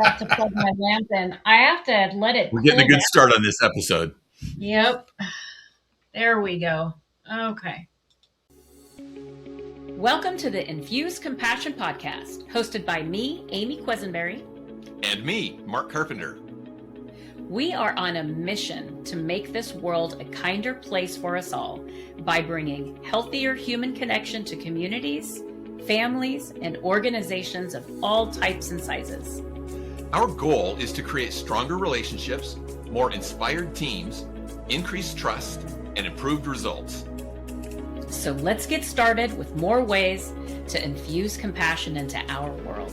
forgot to plug my lamp in. I have to let it We're getting a cool good down. start on this episode. Yep. There we go. Okay. Welcome to the Infuse Compassion Podcast, hosted by me, Amy Quisenberry. And me, Mark Carpenter. We are on a mission to make this world a kinder place for us all by bringing healthier human connection to communities, families, and organizations of all types and sizes. Our goal is to create stronger relationships, more inspired teams, increased trust, and improved results. So let's get started with more ways to infuse compassion into our world.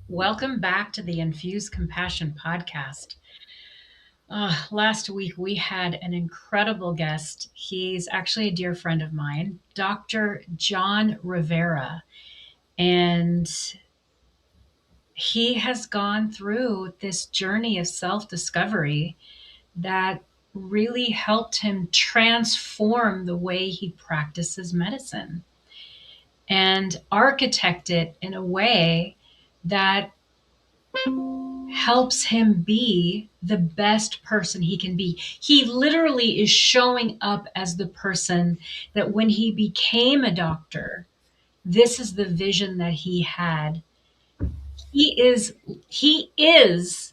Welcome back to the Infuse Compassion Podcast. Last week we had an incredible guest. He's actually a dear friend of mine, Dr. John Rivera. And he has gone through this journey of self-discovery that really helped him transform the way he practices medicine and architect it in a way that helps him be the best person he can be. He literally is showing up as the person that when he became a doctor, this is the vision that he had. He is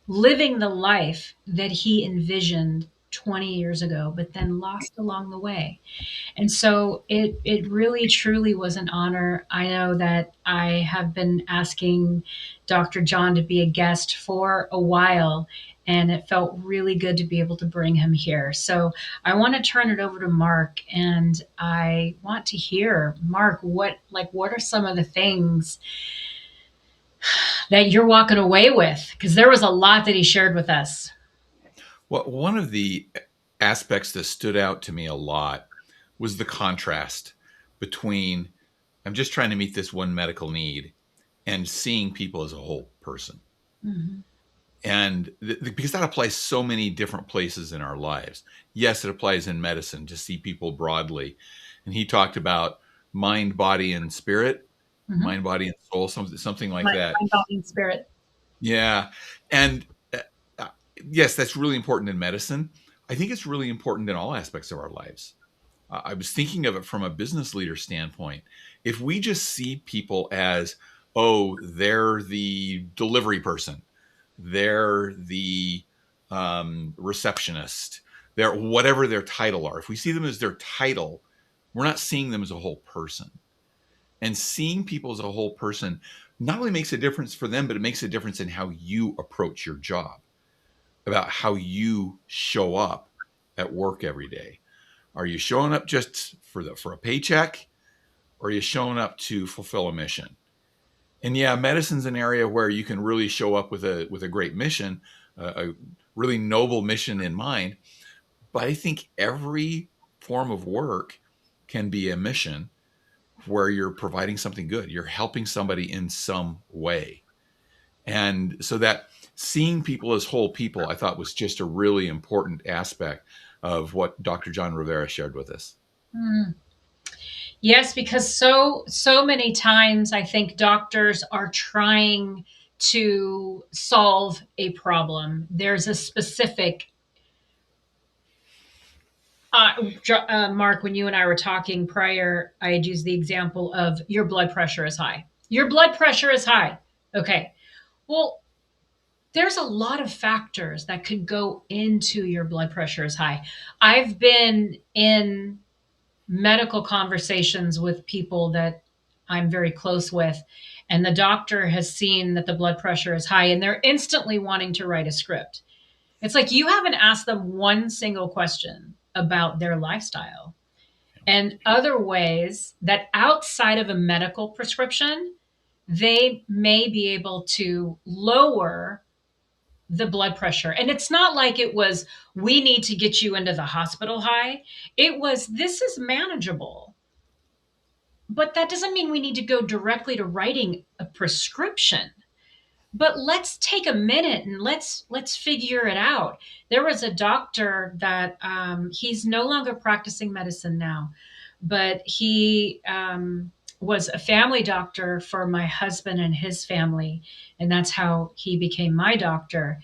living the life that he envisioned 20 years ago, but then lost along the way. And so it really truly was an honor. I know that I have been asking Dr. John to be a guest for a while, and it felt really good to be able to bring him here. So I want to turn it over to Mark, and I want to hear, Mark, what are some of the things that you're walking away with? Because there was a lot that he shared with us. Well, one of the aspects that stood out to me a lot was the contrast between I'm just trying to meet this one medical need and seeing people as a whole person. Mm-hmm. And because that applies so many different places in our lives. Yes, it applies in medicine to see people broadly. And he talked about mind, body, and spirit, Mm-hmm. mind, body, and soul, something like that. Mind, body, and spirit. Yeah. And yes, that's really important in medicine. I think it's really important in all aspects of our lives. I was thinking of it from a business leader standpoint. If we just see people as, oh, they're the delivery person, they're the receptionist, they're whatever their title are. If we see them as their title, we're not seeing them as a whole person. And seeing people as a whole person not only makes a difference for them, but it makes a difference in how you approach your job, about how you show up at work every day. Are you showing up just for a paycheck, or are you showing up to fulfill a mission? And yeah, medicine's an area where you can really show up with a great mission, a really noble mission in mind. But I think every form of work can be a mission where you're providing something good. You're helping somebody in some way. And so that seeing people as whole people, I thought was just a really important aspect of what Dr. John Rivera shared with us. Mm. Yes, because so many times I think doctors are trying to solve a problem. There's a specific Mark, when you and I were talking prior, I had used the example of your blood pressure is high. Your blood pressure is high. Okay. Well, there's a lot of factors that could go into your blood pressure is high. I've been in medical conversations with people that I'm very close with, and the doctor has seen that the blood pressure is high, and they're instantly wanting to write a script. It's like you haven't asked them one single question about their lifestyle and other ways that outside of a medical prescription, they may be able to lower the blood pressure. And it's not like it was, we need to get you into the hospital high. It was, this is manageable. But that doesn't mean we need to go directly to writing a prescription. But let's take a minute and let's figure it out. There was a doctor that he's no longer practicing medicine now, but he was a family doctor for my husband and his family, and that's how he became my doctor.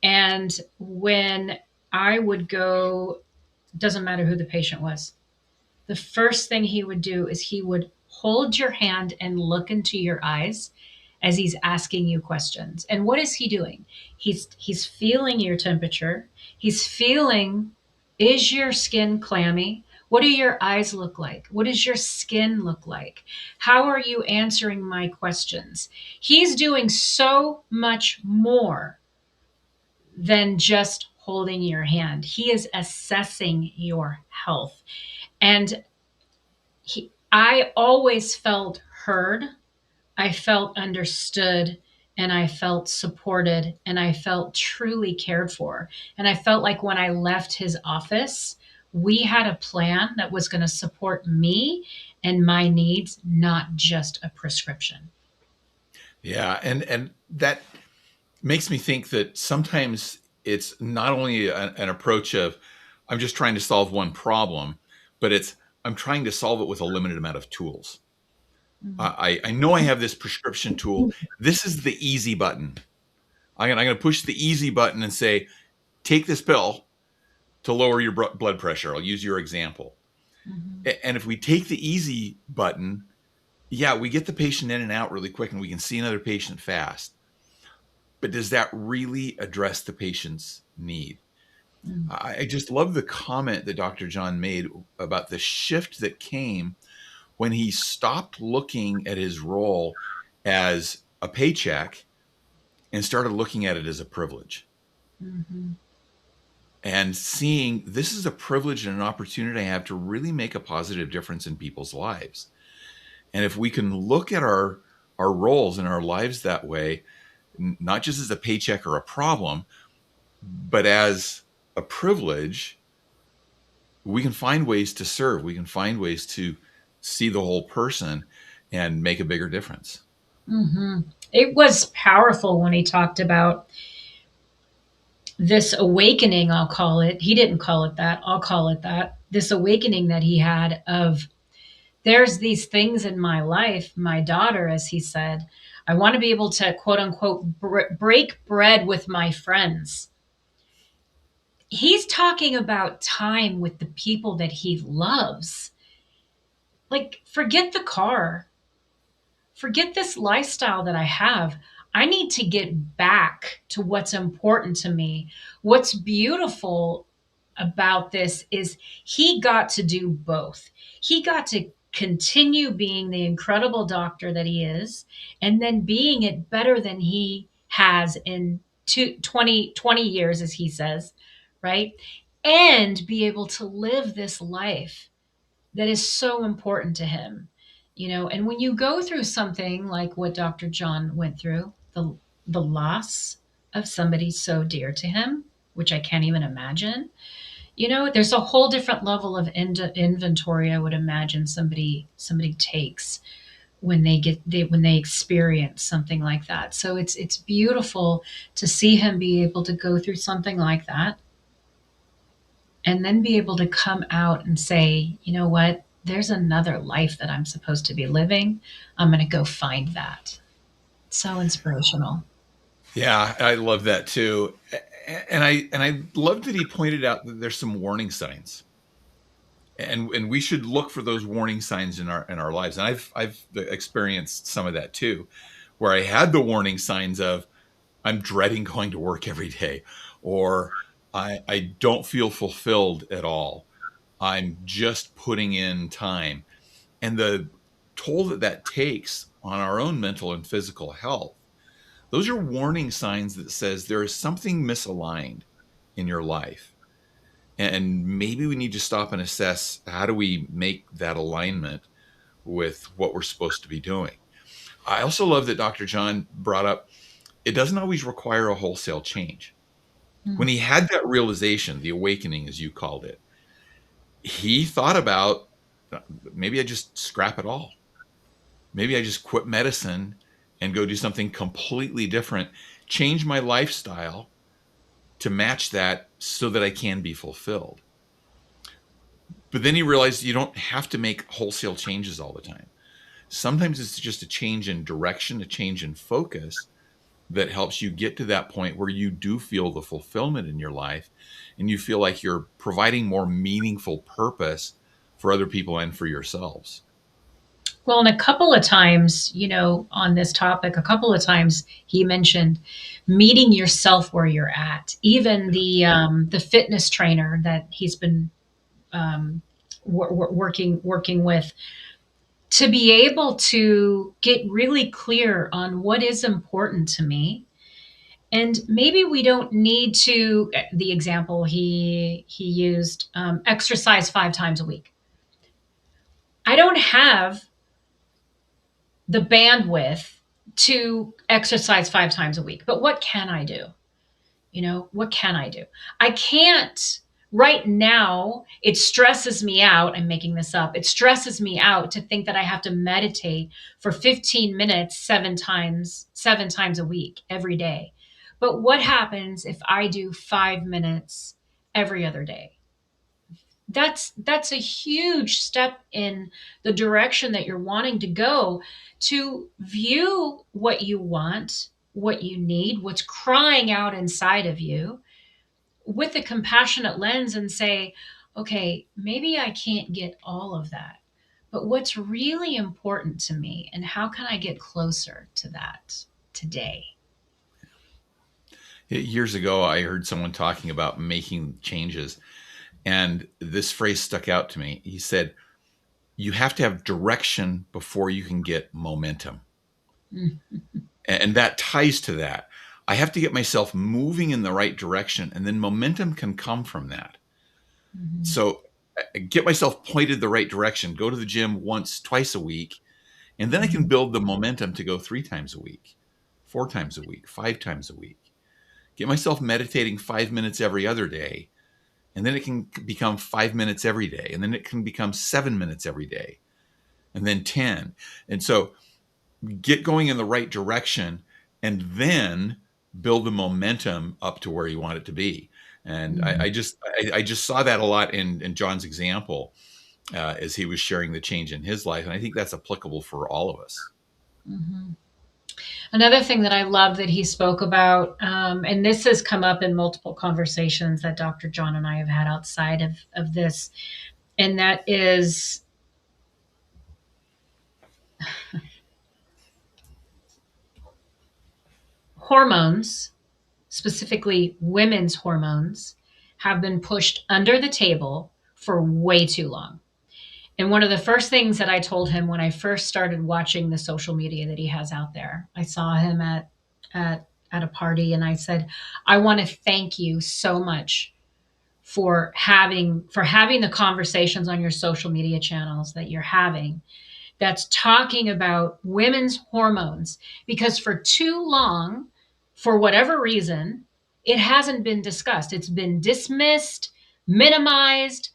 And when I would go, doesn't matter who the patient was, the first thing he would do is he would hold your hand and look into your eyes as he's asking you questions. And what is he doing? He's feeling your temperature. He's feeling, is your skin clammy? What do your eyes look like? What does your skin look like? How are you answering my questions? He's doing so much more than just holding your hand. He is assessing your health. And I always felt heard, I felt understood, and I felt supported, and I felt truly cared for. And I felt like when I left his office, we had a plan that was going to support me and my needs, not just a prescription. Yeah, and that makes me think that sometimes it's not only an approach of I'm just trying to solve one problem, but it's I'm trying to solve it with a limited amount of tools. Mhm. I know I have this prescription tool. This is the easy button. I'm going to push the easy button and say, take this pill to lower your blood pressure. I'll use your example. Mhm. And if we take the easy button, yeah, we get the patient in and out really quick and we can see another patient fast. But does that really address the patient's need? Mhm. I just love the comment that Dr. John made about the shift that came when he stopped looking at his role as a paycheck and started looking at it as a privilege Mhm. and seeing this is a privilege and an opportunity I have to really make a positive difference in people's lives. And if we can look at our roles in our lives that way, not just as a paycheck or a problem, but as a privilege, we can find ways to serve. We can find ways to see the whole person and make a bigger difference. Mhm. It was powerful when he talked about this awakening, I'll call it. He didn't call it that. I'll call it that. This awakening that he had of there's these things in my life, my daughter, as he said, I want to be able to quote unquote break bread with my friends. He's talking about time with the people that he loves. Like, forget the car, forget this lifestyle that I have. I need to get back to what's important to me. What's beautiful about this is he got to do both. He got to continue being the incredible doctor that he is, and then being it better than he has in 20 years, as he says, right? And be able to live this life that is so important to him. And when you go through something like what Dr. John went through, the loss of somebody so dear to him, which I can't even imagine, there's a whole different level of inventory I would imagine somebody takes when when they experience something like that. So it's beautiful to see him be able to go through something like that and then be able to come out and say, you know what, there's another life that I'm supposed to be living. I'm going to go find that. So inspirational. Yeah, I love that too. And I love that he pointed out that there's some warning signs. And we should look for those warning signs in our lives. And I've experienced some of that too, where I had the warning signs of I'm dreading going to work every day, or I don't feel fulfilled at all. I'm just putting in time. And the toll that that takes on our own mental and physical health, those are warning signs that says there is something misaligned in your life. And maybe we need to stop and assess how do we make that alignment with what we're supposed to be doing. I also love that Dr. John brought up it doesn't always require a wholesale change. When Mm. he had that realization, the awakening, as you called it, he thought about maybe I just scrap it all. Maybe I just quit medicine and go do something completely different, change my lifestyle to match that so that I can be fulfilled. But then he realized you don't have to make wholesale changes all the time. Sometimes it's just a change in direction, a change in focus that helps you get to that point where you do feel the fulfillment in your life and you feel like you're providing more meaningful purpose for other people and for yourselves. Well, and a couple of times, on this topic, a couple of times he mentioned meeting yourself where you're at. Even the fitness trainer that he's been working with, to be able to get really clear on what is important to me. And maybe we don't need to, the example he used, exercise 5 times a week. I don't have the bandwidth to exercise 5 times a week, but what can I do? What can I do? I can't. Right now, it stresses me out. I'm making this up. It stresses me out to think that I have to meditate for 15 minutes 7 times a week every day. But what happens if I do 5 minutes every other day? That's a huge step in the direction that you're wanting to go, to view what you want, what you need, what's crying out inside of you with a compassionate lens, and say, okay, maybe I can't get all of that, but what's really important to me, and how can I get closer to that today? Years ago, I heard someone talking about making changes, and this phrase stuck out to me. He said, you have to have direction before you can get momentum. Mm-hmm. And that ties to that. I have to get myself moving in the right direction, and then momentum can come from that. So get myself pointed the right direction, go to the gym once, twice a week, and then I can build the momentum to go 3 times a week, 4 times a week, 5 times a week. Get myself meditating 5 minutes every other day, and then it can become 5 minutes every day, and then it can become 7 minutes every day, and then 10. And so get going in the right direction, and then build the momentum up to where you want it to be. And I just saw that a lot in John's example, as he was sharing the change in his life, and I think that's applicable for all of us. Mm-hmm. Another thing that I love that he spoke about, and this has come up in multiple conversations that Dr. John and I have had outside of this, and that is hormones, specifically women's hormones, have been pushed under the table for way too long. And one of the first things that I told him when I first started watching the social media that he has out there, I saw him at at a party, and I said, I want to thank you so much for having the conversations on your social media channels that you're having, that's talking about women's hormones, because for too long, for whatever reason, it hasn't been discussed. It's been dismissed, minimized.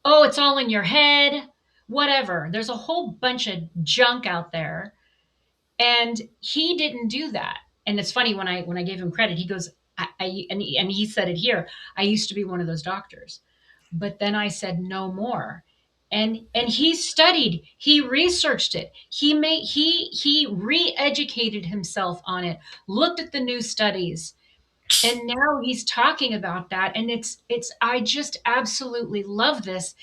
Oh, it's all in your head, whatever. There's a whole bunch of junk out there, and he didn't do that. And it's funny, when I gave him credit, he goes, and he said it here. I used to be one of those doctors, but then I said no more. And he studied, he researched it, he re-educated himself on it, looked at the new studies, and now he's talking about that. And it's I just absolutely love this.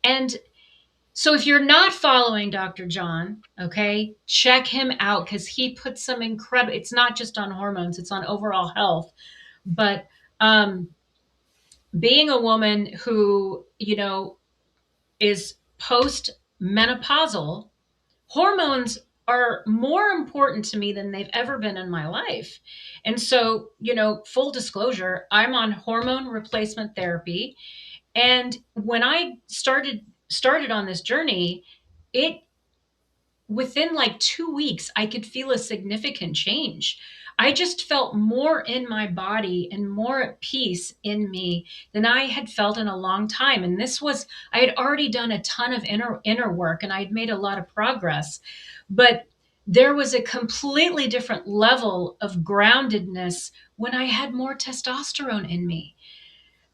And so if you're not following Dr. John, okay, check him out, because he puts some incredible, it's not just on hormones, it's on overall health. But um, being a woman who, is post menopausal, hormones are more important to me than they've ever been in my life. And so, full disclosure, I'm on hormone replacement therapy. And when I started on this journey, it within like 2 weeks, I could feel a significant change. I just felt more in my body and more at peace in me than I had felt in a long time. And I had already done a ton of inner work, and I had made a lot of progress. But there was a completely different level of groundedness when I had more testosterone in me.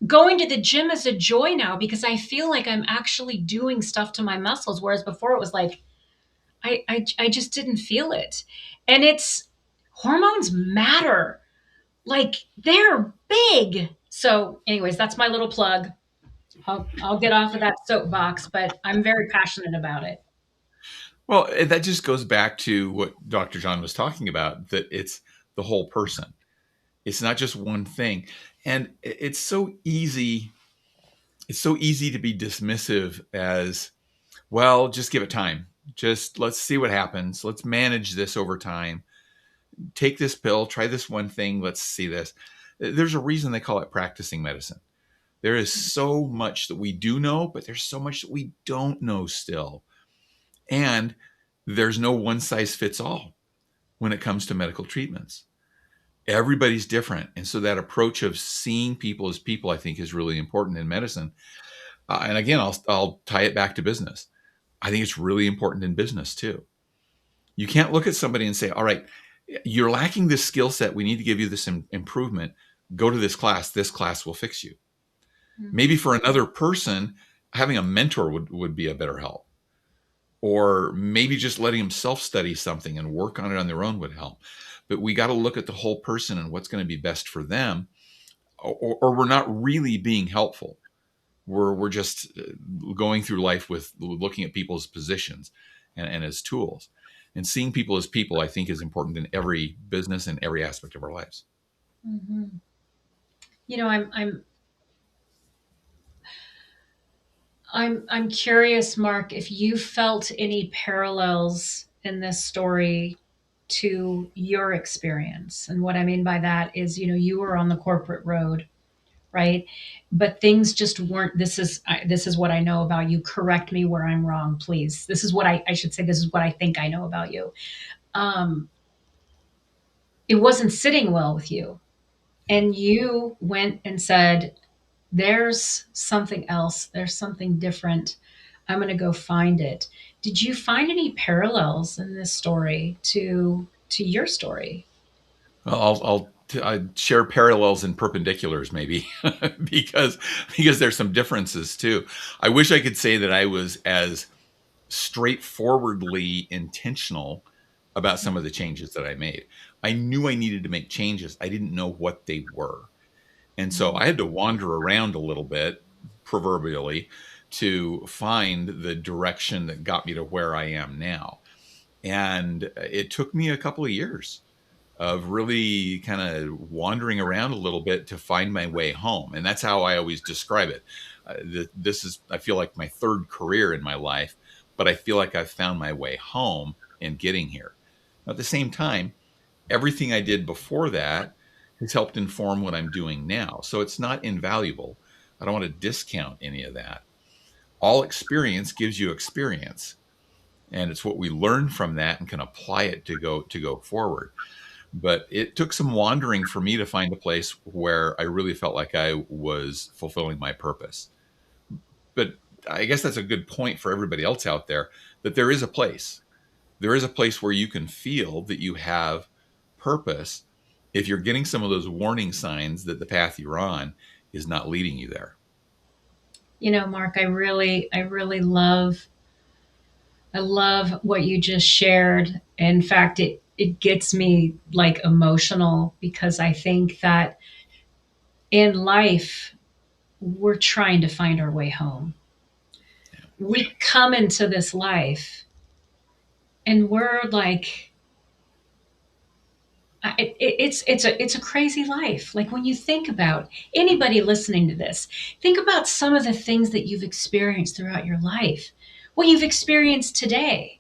Going to the gym is a joy now, because I feel like I'm actually doing stuff to my muscles. Whereas before it was like, I just didn't feel it. And it's hormones matter. Like they're big. So, anyways, that's my little plug. I'll get off of that soapbox, but I'm very passionate about it. Well, that just goes back to what Dr. John was talking about, that it's the whole person. It's not just one thing. And it's so easy to be dismissive as, well, just give it time. Just let's see what happens. Let's manage this over time. Take this pill, try this one thing, let's see this. There's a reason they call it practicing medicine. There is so much that we do know, but there's so much that we don't know still. And there's no one size fits all when it comes to medical treatments. Everybody's different. And so that approach of seeing people as people, I think, is really important in medicine. And again, I'll tie it back to business. I think it's really important in business too. You can't look at somebody and say, all right, you're lacking this skill set. We need to give you this improvement. Go to this class. This class will fix you. Maybe for another person, having a mentor would be a better help. Or maybe just letting them self-study something and work on it on their own would help. But we got to look at the whole person and what's going to be best for them, or we're not really being helpful. We're just going through life with looking at people's positions and as tools. And seeing people as people, I think, is important in every business and every aspect of our lives. Mm-hmm. You know, I'm curious, Mark, if you felt any parallels in this story to your experience. And what I mean by that is, you were on the corporate road, right? But things just weren't. This is what I know about you. Correct me where I'm wrong, please. This is what I should say. This is what I think I know about you. Um, it wasn't sitting well with you, and you went and said, there's something else, there's something different, I'm going to go find it. Did you find any parallels in this story to your story? I'll share parallels and perpendiculars maybe because there's some differences too. I wish I could say that I was as straightforwardly intentional about some of the changes that I made. I knew I needed to make changes. I didn't know what they were. And so I had to wander around a little bit, proverbially, to find the direction that got me to where I am now. And it took me a couple of years of really kind of wandering around a little bit to find my way home. And that's how I always describe it. This is, I feel like, my third career in my life, but I feel like I've found my way home in getting here. At the same time, everything I did before that has helped inform what I'm doing now. So it's not invaluable. I don't want to discount any of that. All experience gives you experience, and it's what we learn from that and can apply it to go forward. But it took some wandering for me to find a place where I really felt like I was fulfilling my purpose. But I guess that's a good point for everybody else out there, that there is a place. There is a place where you can feel that you have purpose if you're getting some of those warning signs that the path you're on is not leading you there. Mark, I really love what you just shared. In fact, it gets me like emotional because I think that in life we're trying to find our way home. We come into this life and we're like, it's a crazy life. Like when you think about anybody listening to this, think about some of the things that you've experienced throughout your life, what you've experienced today,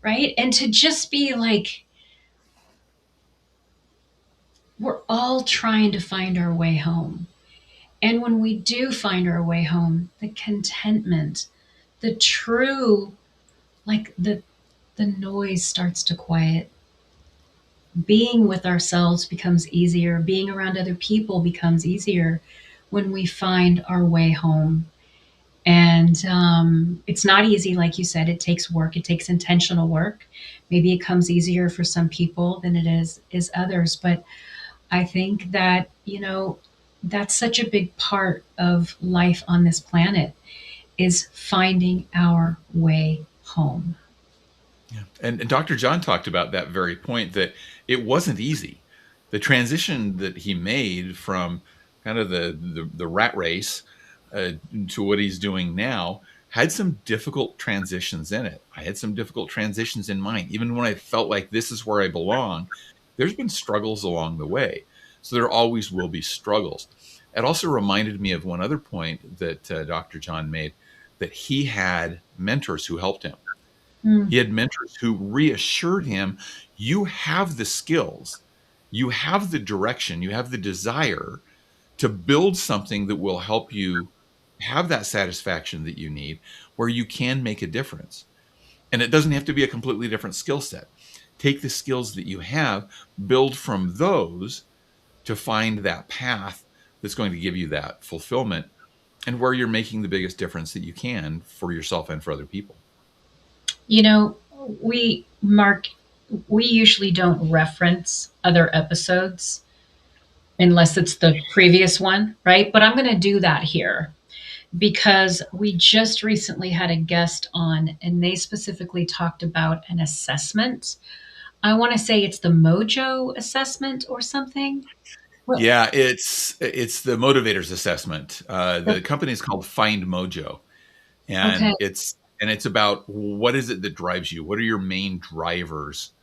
right? And to just be like, we're all trying to find our way home. And when we do find our way home, the contentment, the true, like the noise starts to quiet. Being with ourselves becomes easier. Being around other people becomes easier when we find our way home. And it's not easy, like you said. It takes work. It takes intentional work. Maybe it comes easier for some people than it is others. But I think that that's such a big part of life on this planet is finding our way home. Yeah. And Dr. John talked about that very point, that it wasn't easy. The transition that he made from kind of the rat race uh, to what he's doing now had some difficult transitions in it. I had some difficult transitions in mine. Even when I felt like this is where I belong, there's been struggles along the way. So there always will be struggles. It also reminded me of one other point that Dr. John made, that he had mentors who helped him. Mm. He had mentors who reassured him, you have the skills, you have the direction, you have the desire to build something that will help you have that satisfaction that you need, where you can make a difference. And it doesn't have to be a completely different skill set. Take the skills that you have, build from those to find that path that's going to give you that fulfillment, and where you're making the biggest difference that you can for yourself and for other people. You know, Mark, we usually don't reference other episodes unless it's the previous one, right? But I'm going to do that here because we just recently had a guest on and they specifically talked about an assessment. I want to say it's the Mojo assessment or something. Well, Yeah, it's the motivators assessment. The company is called Find Mojo, okay. and it's about, what is it that drives you? What are your main drivers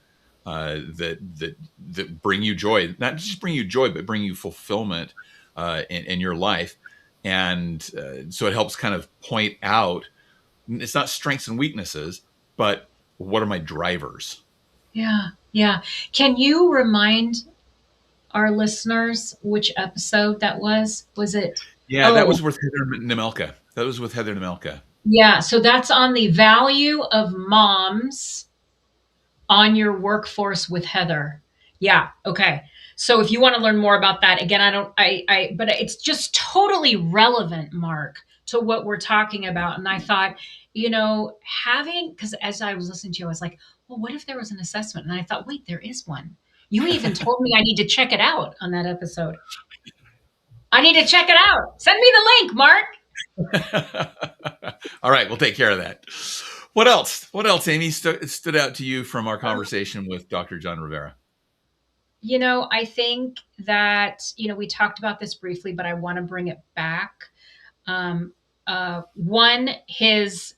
that bring you joy? Not just bring you joy, but bring you fulfillment in your life. And so it helps kind of point out, it's not strengths and weaknesses, but what are my drivers? Yeah. Yeah. Can you remind our listeners which episode that was? Was it? Yeah, that Oh, was with Heather Nemelka. That was with Heather Nemelka. yeah. So that's on the value of moms on your workforce with Heather. Yeah. Okay. So if you want to learn more about that, again, but it's just totally relevant, Mark, to what we're talking about. And I thought, because as I was listening to you, I was like, well, what if there was an assessment? And I thought, wait, there is one. You even told me I need to check it out on that episode. I need to check it out. Send me the link, Mark. All right, we'll take care of that. What else? What else, Amy, stood out to you from our conversation with Dr. John Rivera? I think that, we talked about this briefly, but I want to bring it back. Um, one, his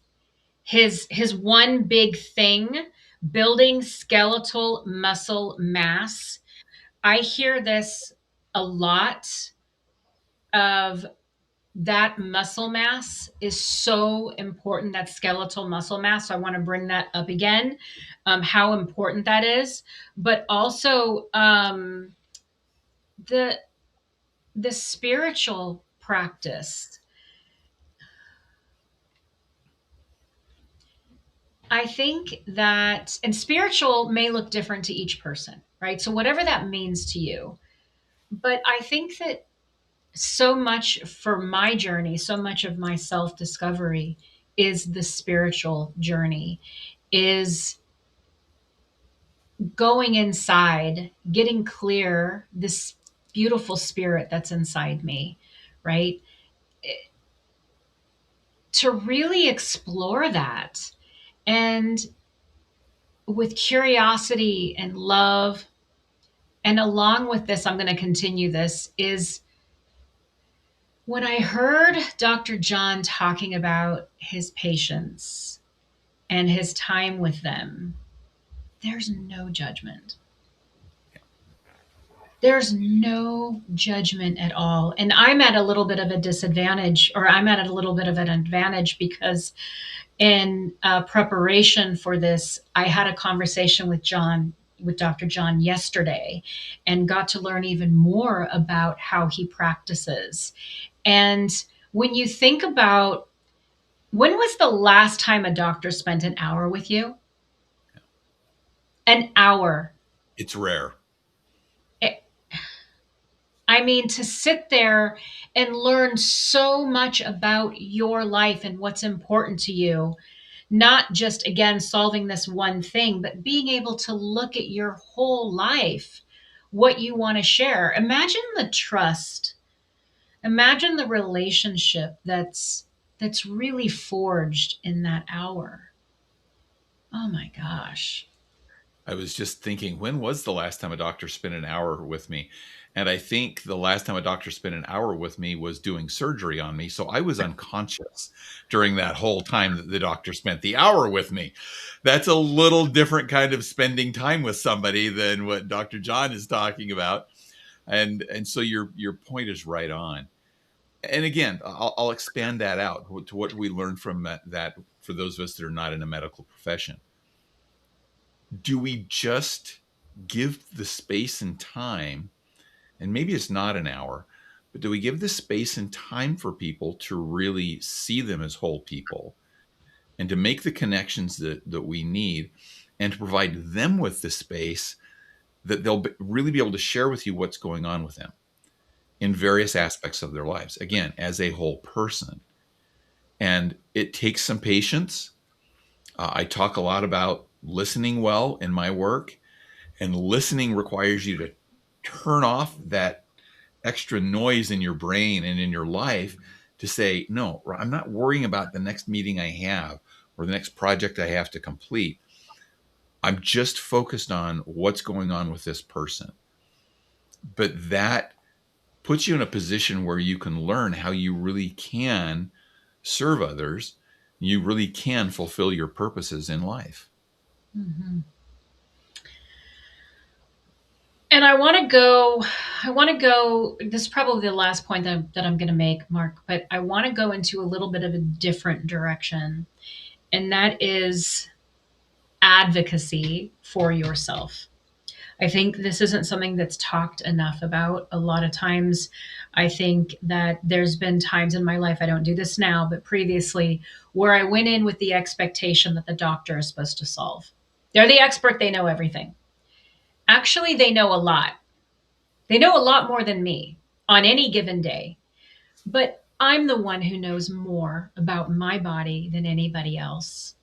one big thing, building skeletal muscle mass. I hear this a lot of that muscle mass is so important, that skeletal muscle mass. So I want to bring that up again, how important that is, but also the the spiritual practice. I think that, and spiritual may look different to each person, right? So whatever that means to you. But I think that so much for my journey, so much of my self discovery is the spiritual journey, is going inside, getting clear this beautiful spirit that's inside me, right? To really explore that. And with curiosity and love, and along with this, I'm going to continue this, is when I heard Dr. John talking about his patients and his time with them, there's no judgment. There's no judgment at all. And I'm at a little bit of a disadvantage, or I'm at a little bit of an advantage because in preparation for this, I had a conversation with Dr. John yesterday, and got to learn even more about how he practices. And when you think about, when was the last time a doctor spent an hour with you? An hour. It's rare. It, I mean, to sit there and learn so much about your life and what's important to you, not just again solving this one thing, but being able to look at your whole life, what you want to share. Imagine the trust, imagine the relationship that's really forged in that hour. Oh my gosh. I was just thinking, when was the last time a doctor spent an hour with me? And I think the last time a doctor spent an hour with me was doing surgery on me. So I was unconscious during that whole time that the doctor spent the hour with me. That's a little different kind of spending time with somebody than what Dr. John is talking about. And so your point is right on. And again, I'll expand that out to what we learned from that for those of us that are not in a medical profession. Do we just give the space and time, and maybe it's not an hour, but do we give the space and time for people to really see them as whole people and to make the connections that we need, and to provide them with the space that they'll really be able to share with you what's going on with them in various aspects of their lives, again, as a whole person. And it takes some patience. I talk a lot about listening well in my work, and listening requires you to turn off that extra noise in your brain and in your life to say, no, I'm not worrying about the next meeting I have or the next project I have to complete. I'm just focused on what's going on with this person. But that puts you in a position where you can learn how you really can serve others. You really can fulfill your purposes in life. Mm-hmm. And I want to go, this is probably the last point that I'm going to make, Mark, but I want to go into a little bit of a different direction. And that is advocacy for yourself. I think this isn't something that's talked enough about. A lot of times, I think that there's been times in my life, I don't do this now, but previously, where I went in with the expectation that the doctor is supposed to solve. They're the expert, they know everything. Actually, they know a lot. They know a lot more than me on any given day. But I'm the one who knows more about my body than anybody else.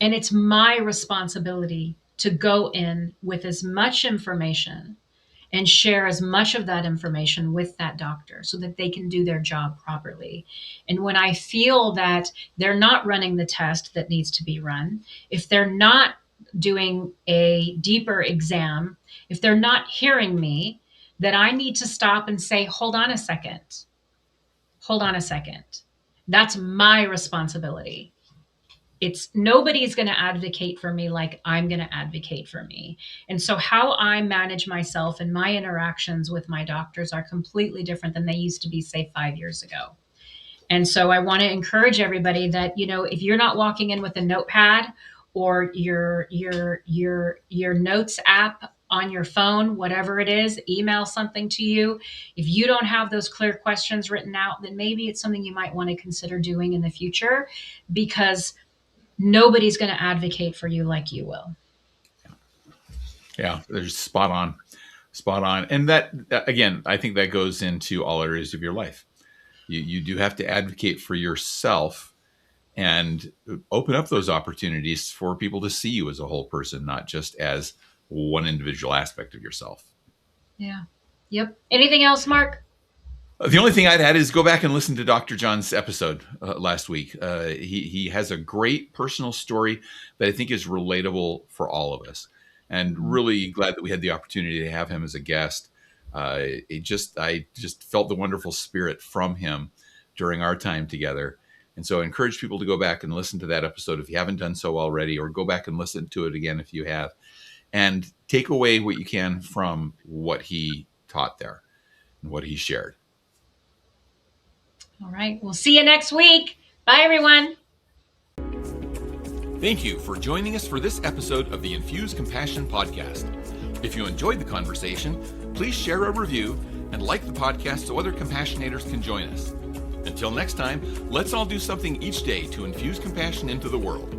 And it's my responsibility to go in with as much information and share as much of that information with that doctor so that they can do their job properly. And when I feel that they're not running the test that needs to be run, if they're not doing a deeper exam, if they're not hearing me, that I need to stop and say, hold on a second. Hold on a second. That's my responsibility. It's nobody's going to advocate for me like I'm going to advocate for me. And so how I manage myself and my interactions with my doctors are completely different than they used to be, say, 5 years ago. And so I want to encourage everybody that, you know, if you're not walking in with a notepad or your notes app on your phone, whatever it is, email something to you. If you don't have those clear questions written out, then maybe it's something you might want to consider doing in the future, because nobody's going to advocate for you like you will. Yeah, they're spot on. Spot on. And that, again, I think that goes into all areas of your life. You do have to advocate for yourself and open up those opportunities for people to see you as a whole person, not just as one individual aspect of yourself. Yeah. Yep. Anything else, Mark? The only thing I'd add is go back and listen to Dr. John's episode last week. He has a great personal story that I think is relatable for all of us, and really glad that we had the opportunity to have him as a guest. I just felt the wonderful spirit from him during our time together. And so I encourage people to go back and listen to that episode if you haven't done so already, or go back and listen to it again if you have, and take away what you can from what he taught there and what he shared. All right. We'll see you next week. Bye, everyone. Thank you for joining us for this episode of the Infuse Compassion podcast. If you enjoyed the conversation, please share a review and like the podcast so other compassionators can join us. Until next time, let's all do something each day to infuse compassion into the world.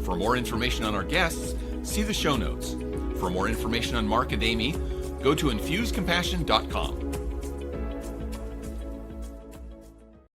For more information on our guests, see the show notes. For more information on Mark and Amy, go to infusecompassion.com.